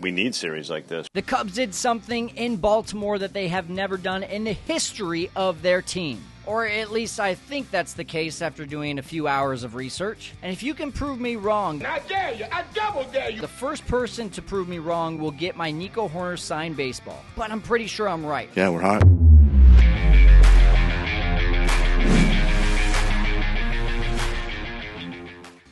We need series like this. The Cubs did something in Baltimore that they have never done in the history of their team. Or at least I think that's the case after doing a few hours of research. And if you can prove me wrong, I dare you, I double dare you. The first person to prove me wrong will get my Nico Hoerner signed baseball. But I'm pretty sure I'm right. Yeah, we're hot.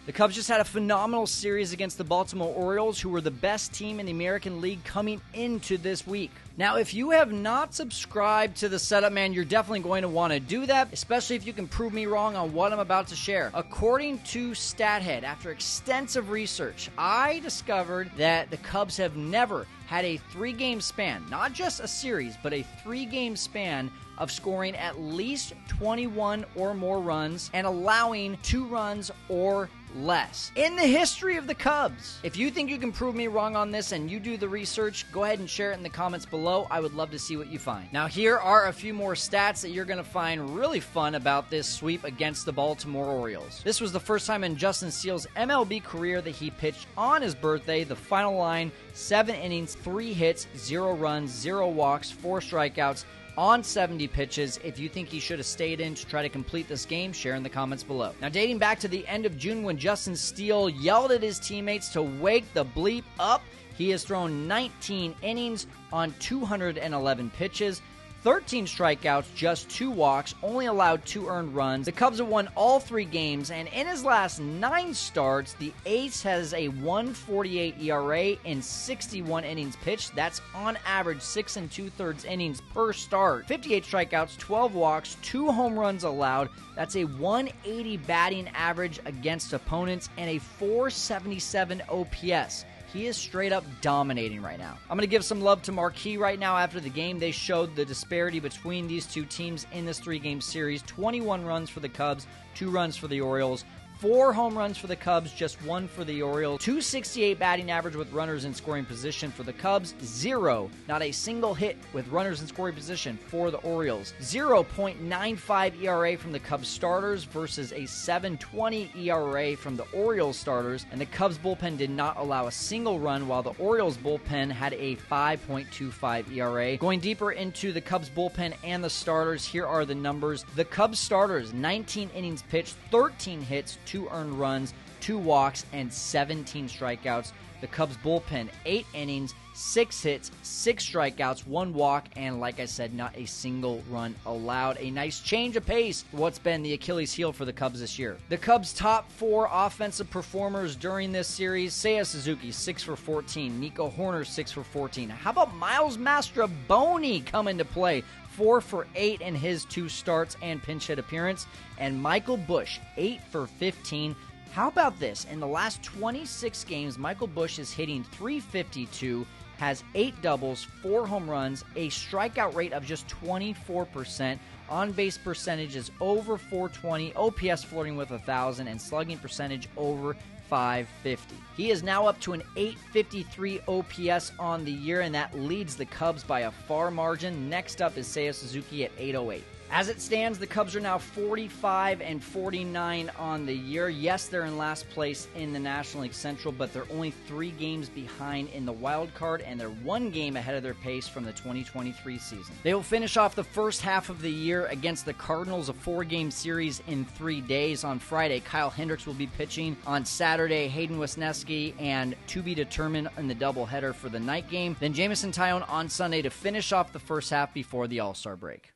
The Cubs just had a phenomenal series against the Baltimore Orioles, who were the best team in the American League coming into this week. Now, if you have not subscribed to the Setup Man, you're definitely going to want to do that, especially if you can prove me wrong on what I'm about to share. According to StatHead, after extensive research, I discovered that the Cubs have never had a 3-game span, not just a series, but a 3-game span of scoring at least 21 or more runs and allowing 2 runs or less in the history of the Cubs. If you think you can prove me wrong on this and you do the research, go ahead and share it in the comments below. I would love to see what you find. Now, here are a few more stats that you're going to find really fun about this sweep against the Baltimore Orioles. This was the first time in Justin Steele's MLB career that he pitched on his birthday. The final line, 7 innings, 3 hits, 0 runs, 0 walks, 4 strikeouts, on 70 pitches. If you think he should have stayed in to try to complete this game, share in the comments below. Now, dating back to the end of June when Justin Steele yelled at his teammates to wake the bleep up, he has thrown 19 innings on 211 pitches, 13 strikeouts, just 2 walks, only allowed 2 earned runs. The Cubs have won all 3 games, and in his last 9 starts, the ace has a 1.48 ERA in 61 innings pitched. That's on average 6 2/3 innings per start. 58 strikeouts, 12 walks, 2 home runs allowed. That's a 180 batting average against opponents and a 477 OPS. He is straight up dominating right now. I'm going to give some love to Marquee right now. After the game, they showed the disparity between these two teams in this 3-game series. 21 runs for the Cubs, 2 runs for the Orioles. 4 home runs for the Cubs, just 1 for the Orioles. 268 batting average with runners in scoring position for the Cubs. 0, not a single hit with runners in scoring position for the Orioles. 0.95 ERA from the Cubs starters versus a 7.20 ERA from the Orioles starters. And the Cubs bullpen did not allow a single run, while the Orioles bullpen had a 5.25 ERA. Going deeper into the Cubs bullpen and the starters, here are the numbers. The Cubs starters, 19 innings pitched, 13 hits, 2 earned runs, 2 walks, and 17 strikeouts. The Cubs bullpen, 8 innings, 6 hits, 6 strikeouts, 1 walk, and like I said, not a single run allowed. A nice change of pace for what's been the Achilles heel for the Cubs this year. The Cubs' top 4 offensive performers during this series: Seiya Suzuki, 6 for 14. Nico Hoerner, 6 for 14. How about Miles Mastrobuoni come into play? 4 for 8 in his 2 starts and pinch hit appearance. And Michael Busch, 8 for 15. How about this? In the last 26 games, Michael Busch is hitting .352, has 8 doubles, 4 home runs, a strikeout rate of just 24%, on-base percentage is over .420, OPS flirting with 1,000, and slugging percentage over .550. He is now up to an .853 OPS on the year, and that leads the Cubs by a far margin. Next up is Seiya Suzuki at .808. As it stands, the Cubs are now 45 and 49 on the year. Yes, they're in last place in the National League Central, but they're only 3 games behind in the wild card, and they're 1 game ahead of their pace from the 2023 season. They will finish off the first half of the year against the Cardinals, a 4-game series in 3 days. On Friday, Kyle Hendricks will be pitching. On Saturday, Hayden Wesneski, and to be determined in the doubleheader for the night game. Then Jameson Tyone on Sunday to finish off the first half before the All-Star break.